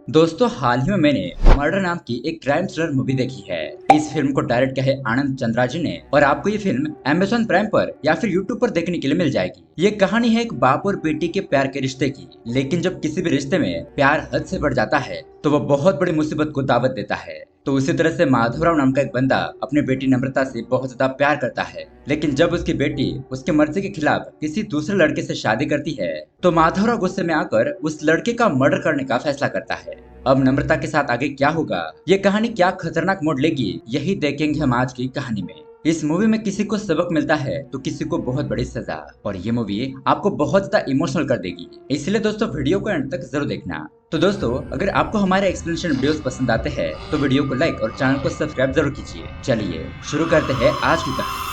दोस्तों हाल ही में मैंने मर्डर नाम की एक क्राइम थ्रिलर मूवी देखी है। इस फिल्म को डायरेक्ट किया है आनंद चंद्रा जी ने और आपको ये फिल्म Amazon प्राइम पर या फिर यूट्यूब पर देखने के लिए मिल जाएगी। ये कहानी है एक बाप और बेटी के प्यार के रिश्ते की, लेकिन जब किसी भी रिश्ते में प्यार हद से बढ़ जाता है तो वो बहुत बड़ी मुसीबत को दावत देता है। तो उसी तरह से माधवराव नाम का एक बंदा अपनी बेटी नम्रता से बहुत ज्यादा प्यार करता है, लेकिन जब उसकी बेटी उसके मर्जी के खिलाफ किसी दूसरे लड़के से शादी करती है तो माधवराव गुस्से में आकर उस लड़के का मर्डर करने का फैसला करता है। अब नम्रता के साथ आगे क्या होगा, ये कहानी क्या खतरनाक मोड़ लेगी, यही देखेंगे हम आज की कहानी में। इस मूवी में किसी को सबक मिलता है तो किसी को बहुत बड़ी सजा, और ये मूवी आपको बहुत ज्यादा इमोशनल कर देगी। इसलिए दोस्तों वीडियो को एंड तक जरूर देखना। तो दोस्तों अगर आपको हमारे एक्सप्लेनेशन वीडियोस पसंद आते हैं तो वीडियो को लाइक और चैनल को सब्सक्राइब जरूर कीजिए। चलिए शुरू करते हैं आज की कहानी।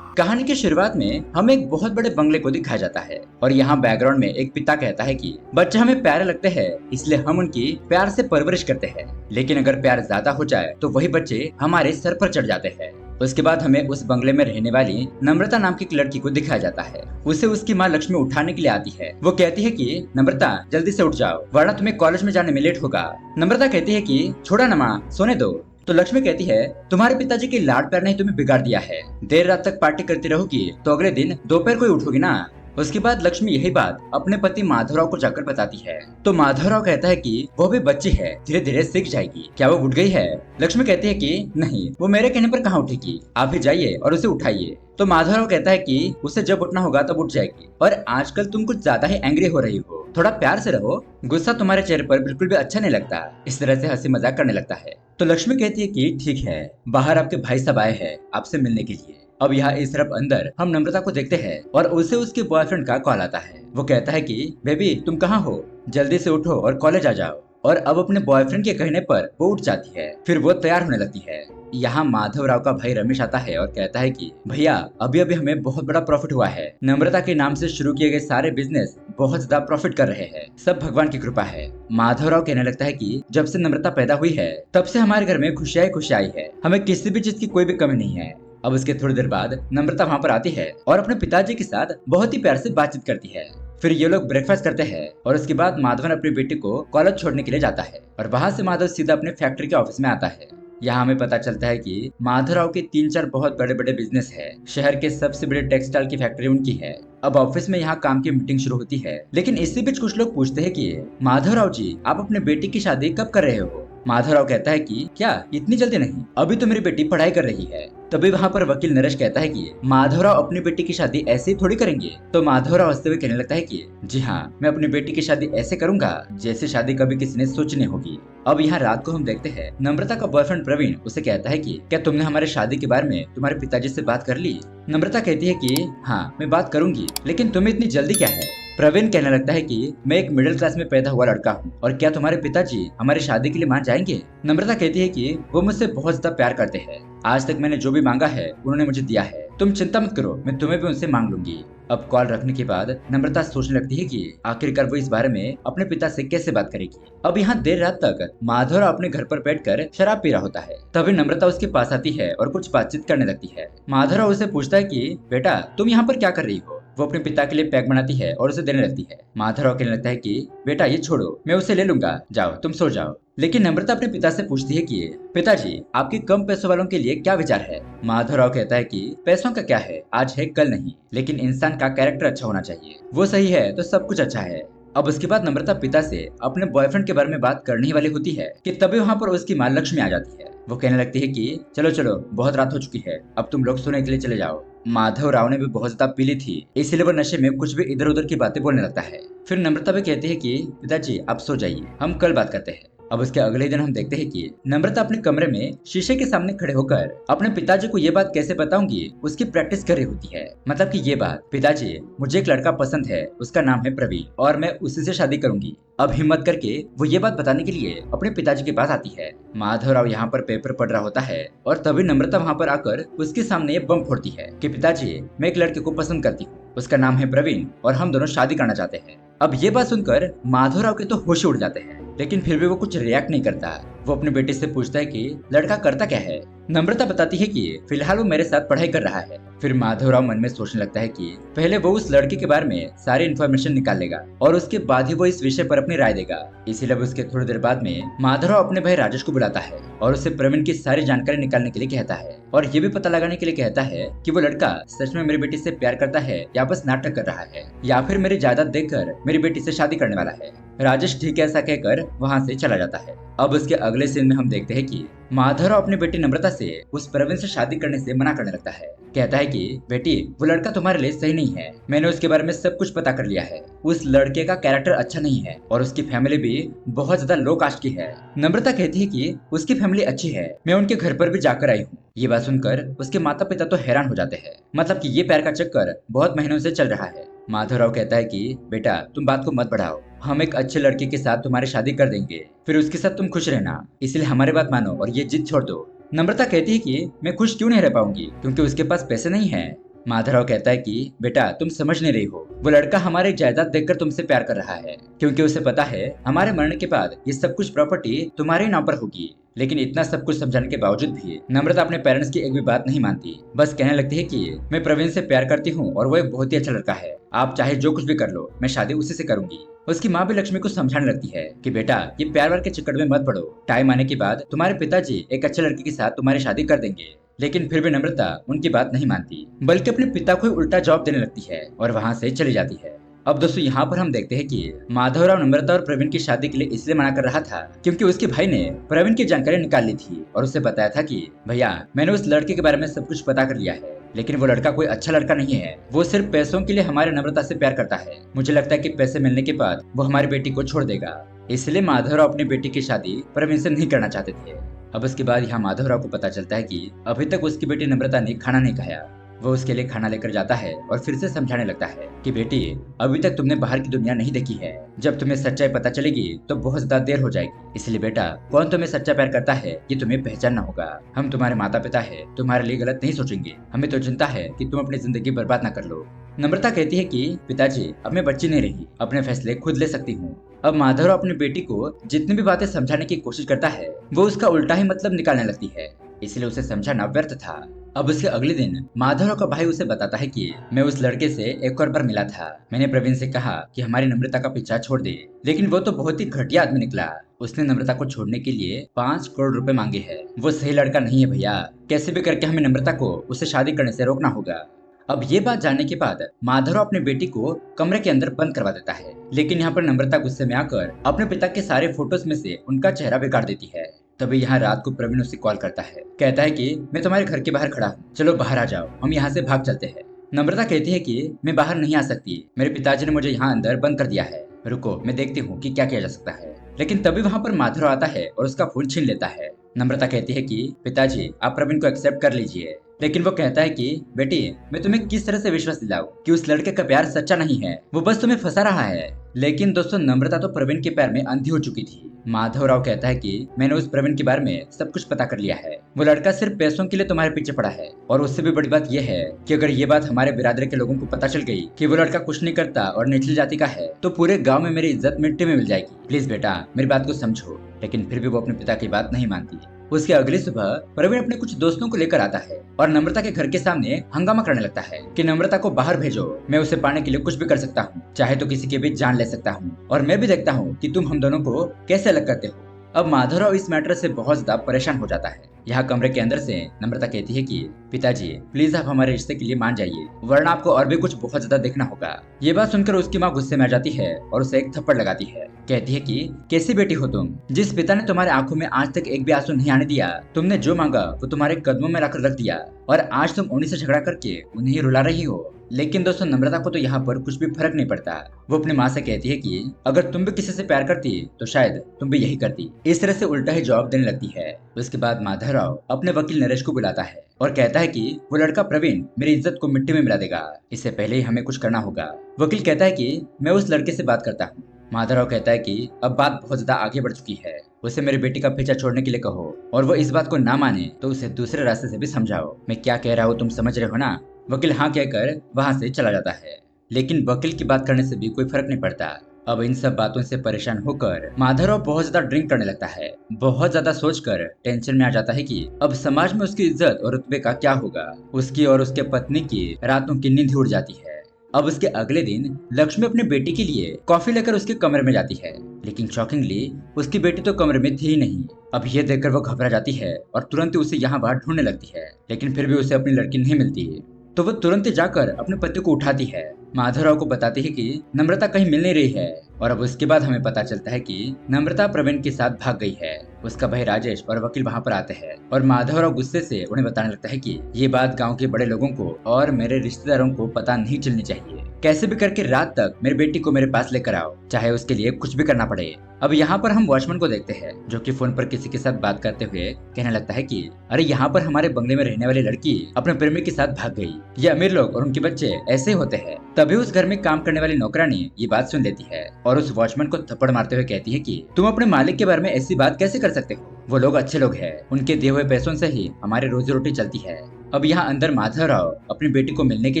कहानी की शुरुआत में हमें एक बहुत बड़े बंगले को दिखाया जाता है और यहाँ बैकग्राउंड में एक पिता कहता है कि बच्चे हमें प्यारे लगते हैं इसलिए हम उनकी प्यार से परवरिश करते हैं, लेकिन अगर प्यार ज्यादा हो जाए तो वही बच्चे हमारे सर पर चढ़ जाते हैं। उसके बाद हमें उस बंगले में रहने वाली नम्रता नाम की एक लड़की को दिखाया जाता है। उसे उसकी माँ लक्ष्मी उठाने के लिए आती है। वो कहती है कि नम्रता जल्दी से उठ जाओ वरना तुम्हें कॉलेज में जाने में लेट होगा। नम्रता कहती है कि छोड़ा ना माँ, सोने दो। तो लक्ष्मी कहती है तुम्हारे पिताजी के लाड प्यार ने तुम्हें बिगाड़ दिया है, देर रात तक पार्टी करती रहोगी तो अगले दिन दोपहर को ही उठोगी ना। उसके बाद लक्ष्मी यही बात अपने पति माधवराव को जाकर बताती है। तो माधवराव कहता है कि वो भी बच्ची है, धीरे धीरे सीख जाएगी। क्या वो उठ गई है? लक्ष्मी कहती है कि नहीं, वो मेरे कहने पर कहाँ उठेगी, आप भी जाइए और उसे उठाइए। तो माधवराव कहता है कि उसे जब उठना होगा तब उठ जाएगी, और आजकल तुम कुछ ज्यादा ही एंग्री हो रही हो, थोड़ा प्यार से रहो, गुस्सा तुम्हारे चेहरे पर बिल्कुल भी अच्छा नहीं लगता। इस तरह से हंसी मजाक करने लगता है। तो लक्ष्मी कहती है कि ठीक है, बाहर आपके भाई साहब आए हैं आपसे मिलने के लिए। अब यहाँ इस तरफ अंदर हम नम्रता को देखते हैं और उसे उसके बॉयफ्रेंड का कॉल आता है। वो कहता है कि बेबी तुम कहाँ हो, जल्दी से उठो और कॉलेज आ जाओ। और अब अपने बॉयफ्रेंड के कहने पर वो उठ जाती है। फिर वो तैयार होने लगती है। यहाँ माधवराव का भाई रमेश आता है और कहता है कि भैया अभी अभी हमें बहुत बड़ा प्रॉफिट हुआ है, नम्रता के नाम से शुरू किए गए सारे बिजनेस बहुत ज्यादा प्रॉफिट कर रहे हैं, सब भगवान की कृपा है। माधवराव कहने लगता है कि जब से नम्रता पैदा हुई है तब से हमारे घर में खुशियां ही खुशियां आई है, हमें किसी भी चीज की कोई भी कमी नहीं है। अब उसके थोड़ी देर बाद नम्रता वहाँ पर आती है और अपने पिताजी के साथ बहुत ही प्यार से बातचीत करती है। फिर ये लोग ब्रेकफास्ट करते हैं और उसके बाद माधवन अपनी बेटी को कॉलेज छोड़ने के लिए जाता है और वहाँ से माधव सीधा अपने फैक्ट्री के ऑफिस में आता है। यहाँ हमें पता चलता है कि माधवराव के 3-4 बहुत बड़े बड़े बिजनेस है। शहर के सबसे बड़े टेक्सटाइल की फैक्ट्री उनकी है। अब ऑफिस में यहाँ काम की मीटिंग शुरू होती है, लेकिन इसी बीच कुछ लोग पूछते हैं कि माधवराव जी आप अपने बेटी की शादी कब कर रहे हो। माधवराव कहता है कि क्या इतनी जल्दी नहीं, अभी तो मेरी बेटी पढ़ाई कर रही है। तभी वहाँ पर वकील नरेश कहता है कि माधवराव अपनी बेटी की शादी ऐसे ही थोड़ी करेंगे। तो माधवराव हंसते हुए कहने लगता है कि जी हाँ, मैं अपनी बेटी की शादी ऐसे करूंगा जैसे शादी कभी किसी ने सोचनी होगी। अब यहाँ रात को हम देखते हैं नम्रता का बॉयफ्रेंड प्रवीण उसे कहता है कि क्या तुमने हमारे शादी के बारे में तुम्हारे पिताजी से बात कर ली। नम्रता कहती है कि हाँ मैं बात करूंगी, लेकिन तुम्हें इतनी जल्दी क्या है। प्रवीण कहने लगता है कि मैं एक मिडिल क्लास में पैदा हुआ लड़का हूँ और क्या तुम्हारे पिताजी हमारी शादी के लिए मान जाएंगे। नम्रता कहती है कि वो मुझसे बहुत ज्यादा प्यार करते हैं, आज तक मैंने जो भी मांगा है उन्होंने मुझे दिया है, तुम चिंता मत करो, मैं तुम्हें भी उनसे मांग लूंगी। अब कॉल रखने के बाद नम्रता सोचने लगती है कि आखिरकार वो इस बारे में अपने पिता से कैसे बात करेगी। अब यहाँ देर रात तक माधवराव अपने घर पर बैठकर शराब पी रहा होता है। तभी नम्रता उसके पास आती है और कुछ बातचीत करने लगती है। माधवराव उसे पूछता है कि बेटा तुम यहाँ पर क्या कर रही हो। वो अपने पिता के लिए पैक बनाती है और उसे देने लगती है। माधवराव कहने लगता है कि बेटा ये छोड़ो, मैं उसे ले लूंगा, जाओ तुम सो जाओ। लेकिन नम्रता अपने पिता से पूछती है कि पिताजी आपके कम पैसों वालों के लिए क्या विचार है। माधवराव कहता है कि पैसों का क्या है, आज है कल नहीं, लेकिन इंसान का कैरेक्टर अच्छा होना चाहिए, वो सही है तो सब कुछ अच्छा है। अब उसके बाद नम्रता पिता से अपने बॉयफ्रेंड के बारे में बात करने ही वाली होती है कि तभी वहाँ पर उसकी माँ लक्ष्मी आ जाती है। वो कहने लगती है कि चलो चलो बहुत रात हो चुकी है, अब तुम लोग सोने के लिए चले जाओ। माधवराव ने भी बहुत ज्यादा पी ली थी, इसलिए वो नशे में कुछ भी इधर उधर की बातें बोलने लगता है। फिर नम्रता भी कहती है कि पिताजी आप सो जाइए, हम कल बात करते हैं। अब उसके अगले दिन हम देखते हैं कि नम्रता अपने कमरे में शीशे के सामने खड़े होकर अपने पिताजी को ये बात कैसे बताऊंगी उसकी प्रैक्टिस कर रही होती है। मतलब कि ये बात, पिताजी मुझे एक लड़का पसंद है, उसका नाम है प्रवीण और मैं उसी से शादी करूंगी। अब हिम्मत करके वो ये बात बताने के लिए अपने पिताजी के पास आती है। माधवराव यहाँ पर पेपर पढ़ रहा होता है और तभी नम्रता वहाँ पर आकर उसके सामने ये बम फोड़ती है कि पिताजी मैं एक लड़के को पसंद करती हूँ, उसका नाम है प्रवीण और हम दोनों शादी करना चाहते हैं। अब ये बात सुनकर माधवराव के तो होश उड़ जाते हैं, लेकिन फिर भी वो कुछ रिएक्ट नहीं करता। वो अपनी बेटी से पूछता है कि लड़का करता क्या है। नम्रता बताती है कि फिलहाल वो मेरे साथ पढ़ाई कर रहा है। फिर माधवराव मन में सोचने लगता है कि पहले वो उस लड़के के बारे में सारी इन्फॉर्मेशन निकाल लेगा और उसके बाद ही वो इस विषय पर अपनी राय देगा। इसीलिए उसके थोड़ी देर बाद में माधवराव अपने भाई राजेश को बुलाता है और उसे प्रवीण की सारी जानकारी निकालने के लिए कहता है और ये भी पता लगाने के लिए कहता है कि वो लड़का सच में मेरी बेटी से प्यार करता है या बस नाटक कर रहा है या फिर मेरी जायदाद देखकर मेरी बेटी से शादी करने वाला है। राजेश ठीक है ऐसा कहकर वहाँ से चला जाता है। अब उसके अगले सीन में हम देखते हैं कि माधवराव अपनी बेटी नम्रता से उस प्रवीण से शादी करने से मना करने लगता है। कहता है कि बेटी वो लड़का तुम्हारे लिए सही नहीं है, मैंने उसके बारे में सब कुछ पता कर लिया है। उस लड़के का कैरेक्टर अच्छा नहीं है और उसकी फैमिली भी बहुत ज्यादा लो कास्ट की है। नम्रता कहती है कि उसकी फैमिली अच्छी है, मैं उनके घर पर भी जाकर आई हूँ। ये बात सुनकर उसके माता पिता तो हैरान हो जाते हैं, मतलब कि ये प्यार का चक्कर बहुत महीनों से चल रहा है। माधवराव कहता है कि बेटा तुम बात को मत बढ़ाओ, हम एक अच्छे लड़के के साथ तुम्हारी शादी कर देंगे, फिर उसके साथ तुम खुश रहना, इसलिए हमारी बात मानो और ये जिद छोड़ दो। नम्रता कहती है कि मैं खुश क्यों नहीं रह पाऊंगी क्योंकि उसके पास पैसे नहीं है। माधवराव कहता है कि बेटा तुम समझ नहीं रही हो, वो लड़का हमारी जायदाद देखकर तुमसे प्यार कर रहा है क्योंकि उसे पता है हमारे मरने के बाद ये सब कुछ प्रॉपर्टी तुम्हारे नाम पर होगी। लेकिन इतना सब कुछ समझाने के बावजूद भी नम्रता अपने पेरेंट्स की एक भी बात नहीं मानती, बस कहने लगती है कि मैं प्रवीण से प्यार करती हूँ और वो एक बहुत ही अच्छा लड़का है, आप चाहे जो कुछ भी कर लो, मैं शादी उसी से करूंगी। उसकी माँ भी लक्ष्मी को समझाने लगती है कि बेटा ये प्यार वार के चक्कर में मत पड़ो, टाइम आने के बाद तुम्हारे पिताजी एक अच्छे लड़के के साथ तुम्हारी शादी कर देंगे। लेकिन फिर भी नम्रता उनकी बात नहीं मानती, बल्कि अपने पिता को उल्टा जवाब देने लगती है और वहाँ से चली जाती है। अब दोस्तों यहाँ पर हम देखते हैं कि माधवराव नम्रता और प्रवीण की शादी के लिए इसलिए मना कर रहा था क्योंकि उसके भाई ने प्रवीण की जानकारी निकाल ली थी और उसे बताया था कि भैया मैंने उस लड़के के बारे में सब कुछ पता कर लिया है, लेकिन वो लड़का कोई अच्छा लड़का नहीं है, वो सिर्फ पैसों के लिए हमारे नम्रता से प्यार करता है। मुझे लगता है कि पैसे मिलने के बाद वो हमारी बेटी को छोड़ देगा, इसलिए माधवराव अपनी बेटी की शादी प्रवीण से नहीं करना चाहते थे। अब उसके बाद यहाँ माधवराव को पता चलता है कि अभी तक उसकी बेटी नम्रता ने खाना नहीं खाया। वो उसके लिए खाना लेकर जाता है और फिर से समझाने लगता है कि बेटी अभी तक तुमने बाहर की दुनिया नहीं देखी है, जब तुम्हें सच्चाई पता चलेगी तो बहुत ज्यादा देर हो जाएगी, इसलिए बेटा कौन तुम्हें सच्चा प्यार करता है ये तुम्हें पहचानना होगा। हम तुम्हारे माता पिता है, तुम्हारे लिए गलत नहीं सोचेंगे, हमें तो चिंता है कि तुम अपनी जिंदगी बर्बाद न कर लो। नम्रता कहती है कि पिताजी अब मैं बच्ची नहीं रही, अपने फैसले खुद ले सकती हूँ। अब माधवराव अपनी बेटी को जितनी भी बातें समझाने की कोशिश करता है वो उसका उल्टा ही मतलब निकालने लगती है, इसलिए उसे समझाना व्यर्थ था। अब उसके अगले दिन माधवराव का भाई उसे बताता है कि मैं उस लड़के से एक और बार मिला था, मैंने प्रवीण से कहा कि हमारी नम्रता का पीछा छोड़ दे, लेकिन वो तो बहुत ही घटिया आदमी निकला, उसने नम्रता को छोड़ने के लिए 5 करोड़ रुपए मांगे हैं। वो सही लड़का नहीं है भैया, कैसे भी करके हमें नम्रता को उससे शादी करने से रोकना होगा। अब ये बात जानने के बाद माधवराव अपनी बेटी को कमरे के अंदर बंद करवा देता है, लेकिन यहाँ पर नम्रता गुस्से में आकर अपने पिता के सारे फोटोज में से उनका चेहरा बिगाड़ देती है। तभी यहाँ रात को प्रवीण उसे कॉल करता है, कहता है कि मैं तुम्हारे घर के बाहर खड़ा हूँ, चलो बाहर आ जाओ, हम यहाँ से भाग चलते हैं। नम्रता कहती है कि मैं बाहर नहीं आ सकती, मेरे पिताजी ने मुझे यहाँ अंदर बंद कर दिया है, रुको मैं देखती हूँ कि क्या किया जा सकता है। लेकिन तभी वहाँ पर माधवराव आता है और उसका फोन छीन लेता है। नम्रता कहती है कि पिताजी आप प्रवीण को एक्सेप्ट कर लीजिए, लेकिन वो कहता है कि बेटी मैं तुम्हें किस तरह से विश्वास दिलाऊं कि उस लड़के का प्यार सच्चा नहीं है, वो बस तुम्हें फंसा रहा है। लेकिन दोस्तों नम्रता तो प्रवीण के प्यार में अंधी हो चुकी थी। माधवराव कहता है कि मैंने उस प्रवीण के बारे में सब कुछ पता कर लिया है, वो लड़का सिर्फ पैसों के लिए तुम्हारे पीछे पड़ा है, और उससे भी बड़ी बात यह है कि अगर ये बात हमारे बिरादरी के लोगों को पता चल गई कि वो लड़का कुछ नहीं करता और निचली जाति का है, तो पूरे गाँव में मेरी इज्जत मिट्टी में मिल जाएगी। प्लीज बेटा मेरी बात को समझो। लेकिन फिर भी वो अपने पिता की बात नहीं मानती। उसके अगली सुबह प्रवीण अपने कुछ दोस्तों को लेकर आता है और नम्रता के घर के सामने हंगामा करने लगता है कि नम्रता को बाहर भेजो, मैं उसे पाने के लिए कुछ भी कर सकता हूँ, चाहे तो किसी की भी जान ले सकता हूँ, और मैं भी देखता हूँ कि तुम हम दोनों को कैसे अलग करते हो। अब माधवराव इस मैटर से बहुत ज्यादा परेशान हो जाता है। यहाँ कमरे के अंदर से नम्रता कहती है कि पिताजी प्लीज आप हमारे रिश्ते के लिए मान जाइए, वरना आपको और भी कुछ बहुत ज्यादा देखना होगा। ये बात सुनकर उसकी माँ गुस्से में आ जाती है और उसे एक थप्पड़ लगाती है। कहती है कि कैसी बेटी हो तुम, जिस पिता ने तुम्हारे आंखों में आज तक एक भी आंसू नहीं आने दिया, तुमने जो मांगा वो तुम्हारे कदमों में लाकर रख दिया, और आज तुम उन्हीं से झगड़ा करके उन्हें ही रुला रही हो। लेकिन दोस्तों नम्रता को तो यहाँ पर कुछ भी फर्क नहीं पड़ता। वो अपनी माँ से कहती है कि अगर तुम भी किसी से प्यार करती तो शायद तुम भी यही करती। इस तरह से उल्टा ही जवाब देने लगती है। उसके बाद माधवराव अपने वकील नरेश को बुलाता है और कहता है कि वो लड़का प्रवीण मेरी इज्जत को मिट्टी में मिला देगा, इससे पहले ही हमें कुछ करना होगा। वकील कहता है कि मैं उस लड़के से बात करता हूँ। माधवराव कहता है कि अब बात बहुत ज्यादा आगे बढ़ चुकी है, उसे मेरी बेटी का पीछा छोड़ने के लिए कहो, और वो इस बात को ना माने तो उसे दूसरे रास्ते से भी समझाओ। मैं क्या कह रहा हूँ तुम समझ रहे हो ना। वकील हाँ कहकर वहां से चला जाता है। लेकिन वकील की बात करने से भी कोई फर्क नहीं पड़ता। अब इन सब बातों से परेशान होकर माधवराव बहुत ज्यादा ड्रिंक करने लगता है। बहुत ज्यादा सोचकर टेंशन में आ जाता है कि अब समाज में उसकी इज्जत और रुतबे का क्या होगा। उसकी और उसके पत्नी की रातों की नींद उड़ जाती है। अब उसके अगले दिन लक्ष्मी अपने बेटी के लिए कॉफी लेकर उसके कमरे में जाती है, लेकिन शॉकिंगली उसकी बेटी तो कमरे में थी ही नहीं। अब ये देखकर वो घबरा जाती है और तुरंत ही उसे यहाँ बाहर ढूंढने लगती है, लेकिन फिर भी उसे अपनी लड़की नहीं मिलती। तो वो तुरंत ही जाकर अपने पति को उठाती है। माधवराव को बताती है कि नम्रता कहीं मिल नहीं रही है, और अब उसके बाद हमें पता चलता है कि नम्रता प्रवीण के साथ भाग गई है। उसका भाई राजेश और वकील वहाँ पर आते हैं और माधवराव गुस्से से उन्हें बताने लगता है कि ये बात गांव के बड़े लोगों को और मेरे रिश्तेदारों को पता नहीं चलनी चाहिए। कैसे भी करके रात तक मेरी बेटी को मेरे पास लेकर आओ, चाहे उसके लिए कुछ भी करना पड़े। अब यहाँ पर हम वॉचमैन को देखते हैं, जो कि फोन पर किसी के साथ बात करते हुए कहने लगता है कि अरे यहाँ पर हमारे बंगले में रहने वाली लड़की अपने प्रेमी के साथ भाग गई। ये अमीर लोग और उनके बच्चे ऐसे होते हैं। तभी उस घर में काम करने वाली नौकरानी ये बात सुन लेती है और उस वॉचमैन को थप्पड़ मारते हुए कहती है कि तुम अपने मालिक के बारे में ऐसी बात कैसे कर सकते हो। वो लोग अच्छे लोग हैं, उनके दिए हुए पैसों से ही हमारी रोजी रोटी चलती है। अब यहाँ अंदर माधवराव अपनी बेटी को मिलने के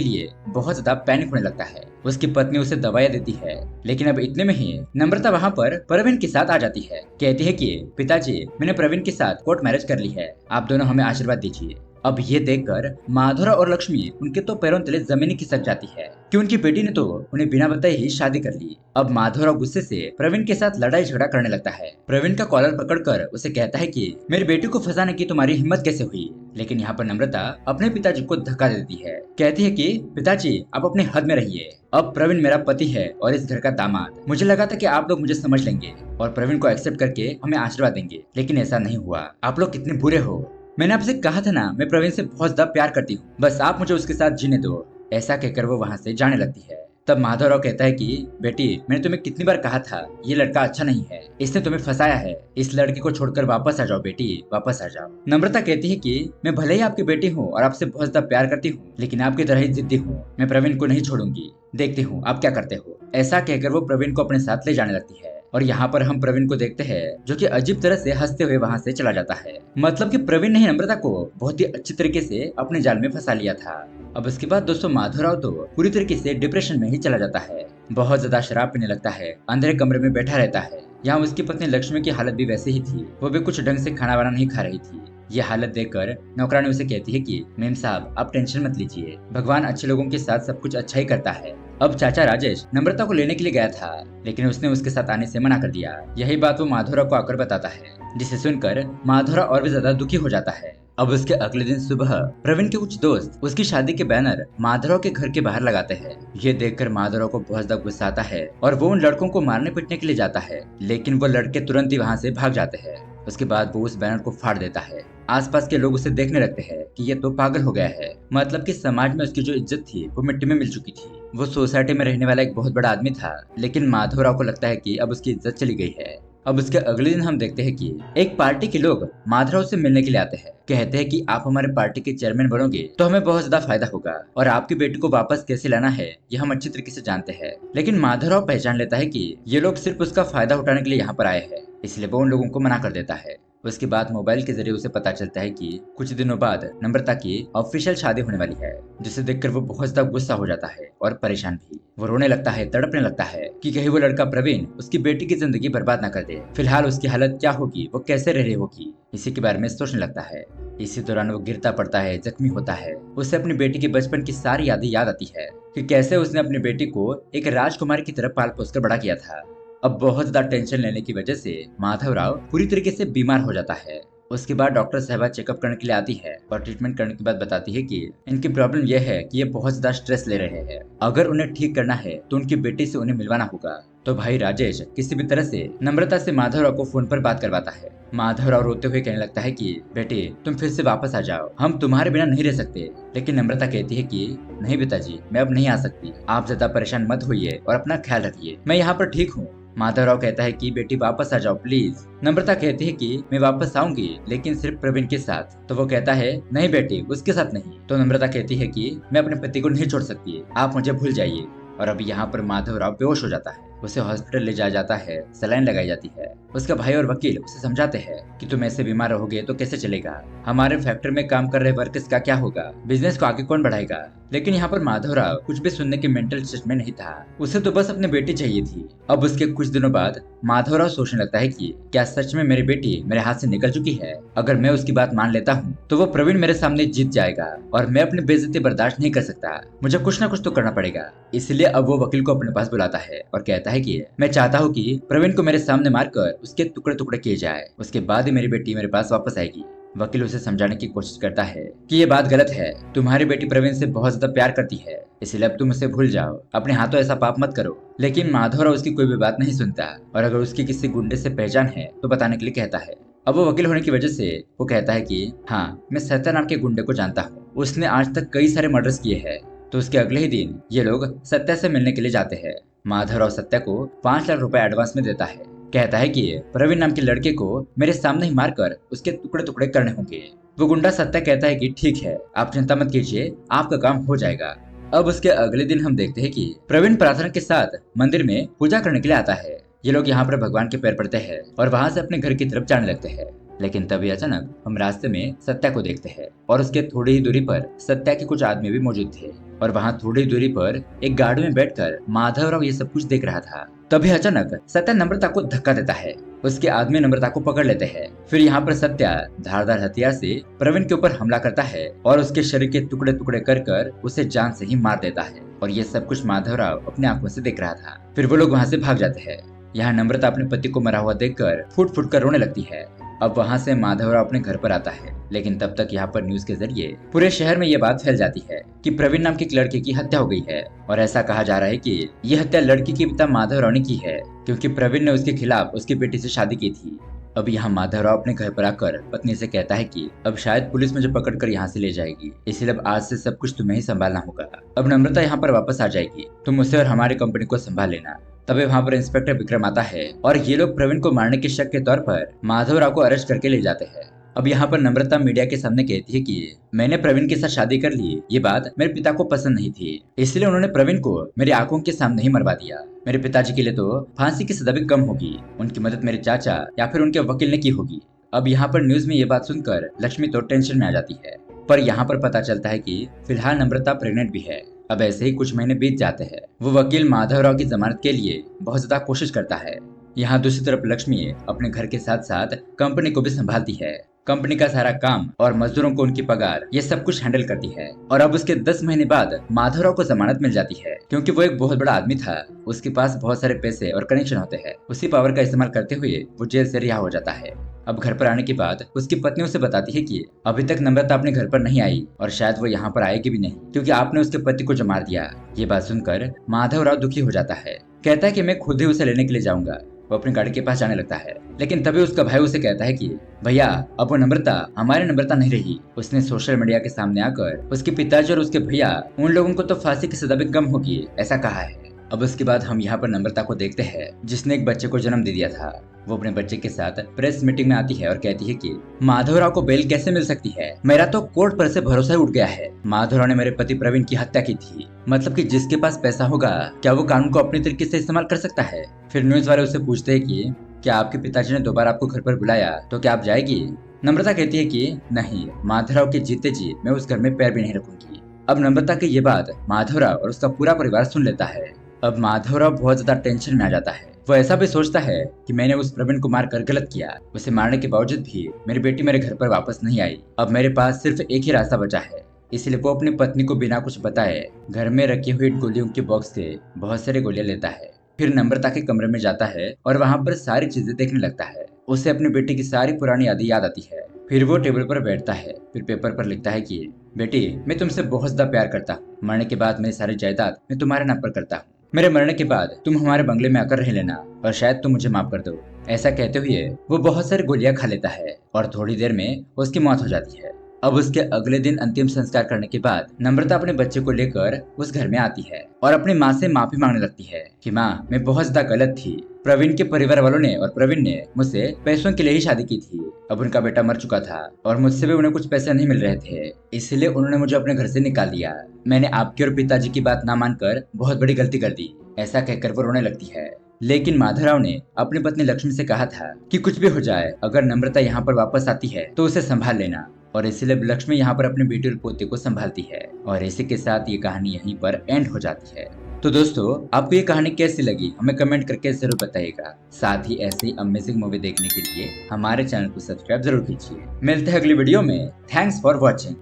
लिए बहुत ज्यादा पैनिक होने लगता है। उसकी पत्नी उसे दवाइयाँ देती है, लेकिन अब इतने में ही नम्रता वहाँ पर प्रवीण के साथ आ जाती है। कहती है कि पिताजी, मैंने प्रवीण के साथ कोर्ट मैरिज कर ली है, आप दोनों हमें आशीर्वाद दीजिए। अब ये देखकर माधवराव और लक्ष्मी उनके तो पैरों तले जमीन खिसक जाती है कि उनकी बेटी ने तो उन्हें बिना बताए ही शादी कर ली। अब माधवराव गुस्से से प्रवीण के साथ लड़ाई झगड़ा करने लगता है। प्रवीण का कॉलर पकड़कर उसे कहता है कि मेरी बेटी को फंसाने की तुम्हारी हिम्मत कैसे हुई। लेकिन यहाँ पर नम्रता अपने पिताजी को धक्का देती है। कहती है कि पिताजी, आप अपने हद में रहिए। अब प्रवीण मेरा पति है और इस घर का दामाद। मुझे लगा था कि आप लोग मुझे समझ लेंगे और प्रवीण को एक्सेप्ट करके हमें आशीर्वाद देंगे, लेकिन ऐसा नहीं हुआ। आप लोग कितने बुरे हो। मैंने आपसे कहा था ना, मैं प्रवीण से बहुत ज्यादा प्यार करती हूँ, बस आप मुझे उसके साथ जीने दो। ऐसा कहकर वो वहाँ से जाने लगती है। तब माधवराव कहता है कि बेटी, मैंने तुम्हें कितनी बार कहा था ये लड़का अच्छा नहीं है, इसने तुम्हें फंसाया है। इस लड़के को छोड़कर वापस आ जाओ बेटी, वापस आ जाओ। नम्रता कहती है कि मैं भले ही आपकी बेटी हूँ और आपसे बहुत ज्यादा प्यार करती हूँ, लेकिन आपकी तरह ही जिद्दी हूँ। मैं प्रवीण को नहीं छोड़ूंगी, देखती हूँ आप क्या करते हो। ऐसा कहकर वो प्रवीण को अपने साथ ले जाने लगती है। और यहाँ पर हम प्रवीण को देखते हैं, जो कि अजीब तरह से हंसते हुए वहाँ से चला जाता है। मतलब कि प्रवीण ने नम्रता को बहुत ही अच्छी तरीके से अपने जाल में फंसा लिया था। अब उसके बाद दोस्तों माधवराव तो पूरी तरीके से डिप्रेशन में ही चला जाता है। बहुत ज्यादा शराब पीने लगता है, अंधेरे कमरे में बैठा रहता है। यहाँ उसकी पत्नी लक्ष्मी की हालत भी वैसे ही थी, वो भी कुछ ढंग से खाना वाना नहीं खा रही थी। ये हालत देखकर नौकरानी उसे कहती है कि मेम साहब, आप टेंशन मत लीजिए, भगवान अच्छे लोगों के साथ सब कुछ अच्छा ही करता है। अब चाचा राजेश नम्रता को लेने के लिए गया था, लेकिन उसने उसके साथ आने से मना कर दिया। यही बात वो माधवराव को आकर बताता है, जिसे सुनकर माधवराव और भी ज्यादा दुखी हो जाता है। अब उसके अगले दिन सुबह प्रवीण के कुछ दोस्त उसकी शादी के बैनर माधवराव के घर के बाहर लगाते हैं। ये देखकर माधवराव को बहुत ज्यादा गुस्सा आता है और वो उन लड़कों को मारने पीटने के लिए जाता है, लेकिन वो लड़के तुरंत ही वहाँ से भाग जाते हैं। उसके बाद वो उस बैनर को फाड़ देता है। आसपास के लोग उसे देखने लगते हैं कि ये तो पागल हो गया है। मतलब कि समाज में उसकी जो इज्जत थी वो मिट्टी में मिल चुकी थी। वो सोसाइटी में रहने वाला एक बहुत बड़ा आदमी था, लेकिन माधवराव को लगता है कि अब उसकी इज्जत चली गई है। अब उसके अगले दिन हम देखते हैं कि एक पार्टी के लोग माधवराव से मिलने के लिए आते हैं। कहते हैं कि आप हमारे पार्टी के चेयरमैन बनोगे तो हमें बहुत ज्यादा फायदा होगा, और आपकी बेटी को वापस कैसे लाना है ये हम अच्छी तरीके से जानते हैं। लेकिन माधवराव पहचान लेता है कि ये लोग सिर्फ उसका फायदा उठाने के लिए यहाँ पर आए हैं, इसलिए वो उन लोगों को मना कर देता है। उसके बाद मोबाइल के जरिए उसे पता चलता है कि कुछ दिनों बाद नम्रता की ऑफिशियल शादी होने वाली है, जिसे देखकर वो बहुत ज्यादा गुस्सा हो जाता है और परेशान भी। वो रोने लगता है, तड़पने लगता है कि कहीं वो लड़का प्रवीण उसकी बेटी की जिंदगी बर्बाद न कर दे। फिलहाल उसकी हालत क्या होगी, वो कैसे रह रही होगी, इसी के बारे में सोचने लगता है। इसी दौरान वो गिरता पड़ता है, जख्मी होता है। उसे अपनी बेटी के बचपन की सारी यादें याद आती है कि कैसे उसने अपनी बेटी को एक राजकुमारी की तरह पाल पोस कर बड़ा किया था। अब बहुत ज्यादा टेंशन लेने की वजह से माधवराव पूरी तरीके से बीमार हो जाता है। उसके बाद डॉक्टर साहबा चेकअप करने के लिए आती है और ट्रीटमेंट करने के बाद बताती है कि इनकी प्रॉब्लम यह है कि ये बहुत ज्यादा स्ट्रेस ले रहे हैं। अगर उन्हें ठीक करना है तो उनकी बेटी से उन्हें मिलवाना होगा। तो भाई राजेश किसी भी तरह से नम्रता से माधवराव को फोन पर बात करवाता है। माधवराव रोते हुए कहने लगता है कि बेटी, तुम फिर से वापस आ जाओ, हम तुम्हारे बिना नहीं रह सकते। लेकिन नम्रता कहती है कि नहीं पिताजी, मैं अब नहीं आ सकती, आप ज्यादा परेशान मत होइए और अपना ख्याल रखिए, मैं यहाँ पर ठीक हूँ। माधवराव कहता है कि बेटी वापस आ जाओ प्लीज। नम्रता कहती है कि मैं वापस आऊंगी, लेकिन सिर्फ प्रवीण के साथ। तो वो कहता है नहीं बेटी, उसके साथ नहीं। तो नम्रता कहती है कि मैं अपने पति को नहीं छोड़ सकती, आप मुझे भूल जाइए। और अभी यहाँ पर माधवराव बेहोश हो जाता है। उसे हॉस्पिटल ले जाया जाता है, सलाइन लगाई जाती है। उसका भाई और वकील उसे समझाते हैं कि तुम ऐसे बीमार रहोगे तो कैसे चलेगा, हमारे फैक्ट्री में काम कर रहे वर्कर्स का क्या होगा, बिजनेस को आगे कौन बढ़ाएगा। लेकिन यहाँ पर माधवराव कुछ भी सुनने के मेंटल स्टेट में नहीं था। उसे तो बस अपनी बेटी चाहिए थी। अब उसके कुछ दिनों बाद माधवराव सोचने लगता है कि क्या सच में मेरी बेटी मेरे हाथ से निकल चुकी है। अगर मैं उसकी बात मान लेता हूँ तो वो प्रवीण मेरे सामने जीत जाएगा और मैं अपनी बेइज्जती बर्दाश्त नहीं कर सकता। मुझे कुछ ना कुछ तो करना पड़ेगा। इसलिए अब वो वकील को अपने पास बुलाता है और कहता है कि मैं चाहता हूँ कि प्रवीण को मेरे सामने मारकर उसके टुकड़े टुकड़े किए जाए, उसके बाद ही मेरी बेटी मेरे पास वापस आएगी। वकील उसे समझाने की कोशिश करता है कि ये बात गलत है, तुम्हारी बेटी प्रवीण से बहुत ज्यादा प्यार करती है, इसलिए अब तुम उसे भूल जाओ, अपने हाथों ऐसा पाप मत करो। लेकिन माधवराव उसकी कोई भी बात नहीं सुनता और अगर उसकी किसी गुंडे से पहचान है तो बताने के लिए कहता है। अब वो वकील होने की वजह से वो कहता है कि हाँ, मैं सत्या नाम के गुंडे को जानता हूँ, उसने आज तक कई सारे मर्डर्स किए हैं। तो उसके अगले ही दिन ये लोग सत्या से मिलने के लिए जाते हैं। माधवराव सत्या को 5 लाख रुपए एडवांस में देता है। कहता है कि प्रवीण नाम के लड़के को मेरे सामने ही मारकर उसके टुकड़े टुकड़े करने होंगे। वो गुंडा सत्या कहता है कि ठीक है, आप चिंता मत कीजिए, आपका काम हो जाएगा। अब उसके अगले दिन हम देखते हैं कि प्रवीण प्रार्थना के साथ मंदिर में पूजा करने के लिए आता है। ये लोग यहाँ पर भगवान के पैर पड़ते हैं और वहाँ से अपने घर की तरफ जाने लगते हैं। लेकिन तभी अचानक हम रास्ते में सत्या को देखते हैं और उसके थोड़ी ही दूरी पर सत्या के कुछ आदमी भी मौजूद थे और वहाँ थोड़ी दूरी पर एक गाड़ी में बैठकर माधवराव ये सब कुछ देख रहा था। तभी अचानक सत्या नम्रता को धक्का देता है। उसके आदमी नम्रता को पकड़ लेते हैं। फिर यहाँ पर सत्या धारदार हथियार से प्रवीण के ऊपर हमला करता है और उसके शरीर के टुकड़े टुकड़े कर उसे जान से ही मार देता है। और ये सब कुछ माधवराव अपने आंखों से देख रहा था। फिर वो लोग वहाँ से भाग जाते हैं। यहाँ नम्रता अपने पति को मरा हुआ देखकर फुट फुट कर रोने लगती है। अब वहाँ से माधवराव अपने घर पर आता है। लेकिन तब तक यहाँ पर न्यूज के जरिए पूरे शहर में ये बात फैल जाती है कि प्रवीण नाम के एक लड़के की हत्या हो गई है और ऐसा कहा जा रहा है कि ये हत्या लड़की के पिता माधवराव ने की है, क्योंकि प्रवीण ने उसके खिलाफ उसकी बेटी से शादी की थी। अब यहाँ माधवराव अपने घर पर आकर पत्नी से कहता है कि अब शायद पुलिस मुझे पकड़कर यहाँ से ले जाएगी, इसलिए अब आज से सब कुछ तुम्हें ही संभालना होगा। अब नम्रता यहाँ पर वापस आ जाएगी, तुम उसे और हमारी कंपनी को संभाल लेना। तभी वहाँ पर इंस्पेक्टर विक्रम आता है और ये लोग प्रवीण को मारने के शक के तौर पर माधवराव को अरेस्ट करके ले जाते हैं। अब यहाँ पर नम्रता मीडिया के सामने कहती है कि मैंने प्रवीण के साथ शादी कर ली, ये बात मेरे पिता को पसंद नहीं थी, इसलिए उन्होंने प्रवीण को मेरी आंखों के सामने ही मरवा दिया। मेरे पिताजी के लिए तो फांसी की सजा भी कम होगी, उनकी मदद मेरे चाचा या फिर उनके वकील ने की होगी। अब यहाँ पर न्यूज में ये बात सुनकर लक्ष्मी तो टेंशन में आ जाती है, पर यहाँ पर पता चलता है कि फिलहाल नम्रता प्रेग्नेंट भी है। अब ऐसे ही कुछ महीने बीत जाते हैं। वो वकील माधवराव की जमानत के लिए बहुत ज्यादा कोशिश करता है। यहाँ दूसरी तरफ लक्ष्मी अपने घर के साथ साथ कंपनी को भी संभालती है। कंपनी का सारा काम और मजदूरों को उनकी पगार ये सब कुछ हैंडल करती है। और अब उसके 10 महीने बाद माधवराव को जमानत मिल जाती है, क्योंकि वो एक बहुत बड़ा आदमी था, उसके पास बहुत सारे पैसे और कनेक्शन होते हैं। उसी पावर का इस्तेमाल करते हुए वो जेल से रिहा हो जाता है। अब घर पर आने के बाद उसकी पत्नी उसे बताती है कि अभी तक नम्रता अपने घर पर नहीं आई और शायद वो यहाँ पर आएगी भी नहीं, क्योंकि आपने उसके पति को जो मार दिया। ये बात सुनकर माधवराव दुखी हो जाता है। कहता है कि मैं खुद ही उसे लेने के लिए जाऊंगा। वो अपनी गाड़ी के पास जाने लगता है, लेकिन तभी उसका भाई उसे कहता है कि भैया, अब वो नम्रता हमारी नम्रता नहीं रही। उसने सोशल मीडिया के सामने आकर उसके पिताजी और उसके भैया उन लोगों को तो फांसी की सजा भी कम होगी ऐसा कहा है। अब उसके बाद हम यहाँ पर नम्रता को देखते हैं, जिसने एक बच्चे को जन्म दे दिया था। वो अपने बच्चे के साथ प्रेस मीटिंग में आती है और कहती है कि माधवराव को बेल कैसे मिल सकती है, मेरा तो कोर्ट पर से भरोसा ही उठ गया है। माधवराव ने मेरे पति प्रवीण की हत्या की थी, मतलब कि जिसके पास पैसा होगा क्या वो कानून को अपने तरीके से इस्तेमाल कर सकता है। फिर न्यूज वाले उसे पूछते हैं कि क्या आपके पिताजी ने दोबारा आपको घर पर बुलाया तो क्या आप जाएगी। नम्रता कहती है कि नहीं, माधवराव के जीते जी मैं उस घर में पैर भी नहीं रखूंगी। अब नम्रता की ये बात माधवराव और उसका पूरा परिवार सुन लेता है। अब माधवराव बहुत ज्यादा टेंशन में आ जाता है। वो ऐसा भी सोचता है कि मैंने उस प्रवीण को मारकर गलत किया, उसे मारने के बावजूद भी मेरी बेटी मेरे घर पर वापस नहीं आई। अब मेरे पास सिर्फ एक ही रास्ता बचा है, इसलिए वो अपनी पत्नी को बिना कुछ बताए घर में रखी हुई गोलियों के बॉक्स से बहुत सारी गोलियां लेता है। फिर नम्रता के कमरे में जाता है और वहाँ पर सारी चीजें देखने लगता है। उसे अपनी बेटी की सारी पुरानी यादें याद आती है। फिर वो टेबल पर बैठता है, फिर पेपर पर लिखता है कि बेटी, मैं तुमसे बहुत ज्यादा प्यार करता हूँ। मरने के बाद मेरी सारी जायदाद मैं तुम्हारे नाम पर करता हूँ। मेरे मरने के बाद तुम हमारे बंगले में आकर रह लेना और शायद तुम मुझे माफ कर दो। ऐसा कहते हुए वो बहुत सारी गोलियां खा लेता है और थोड़ी देर में उसकी मौत हो जाती है। अब उसके अगले दिन अंतिम संस्कार करने के बाद नम्रता अपने बच्चे को लेकर उस घर में आती है और अपनी माँ से माफी मांगने लगती है कि माँ, मैं बहुत ज्यादा गलत थी। प्रवीण के परिवार वालों ने और प्रवीण ने मुझसे पैसों के लिए ही शादी की थी। अब उनका बेटा मर चुका था और मुझसे भी उन्हें कुछ पैसे नहीं मिल रहे थे, इसलिए उन्होंने मुझे अपने घर से निकाल दिया। मैंने आपकी और पिताजी की बात ना मानकर बहुत बड़ी गलती कर दी। ऐसा कहकर वो रोने लगती है। लेकिन माधवराव ने अपनी पत्नी लक्ष्मी से कहा था कि कुछ भी हो जाए, अगर नम्रता यहाँ पर वापस आती है तो उसे संभाल लेना। और इसलिए लक्ष्मी यहाँ पर अपने बेटी और पोते को संभालती है। और इसी के साथ ये कहानी यहीं पर एंड हो जाती है। तो दोस्तों, आपको ये कहानी कैसी लगी हमें कमेंट करके जरूर बताइएगा। साथ ही ऐसे ही अमेजिंग मूवी देखने के लिए हमारे चैनल को सब्सक्राइब जरूर कीजिए। मिलते हैं अगली वीडियो में। Thanks for watching.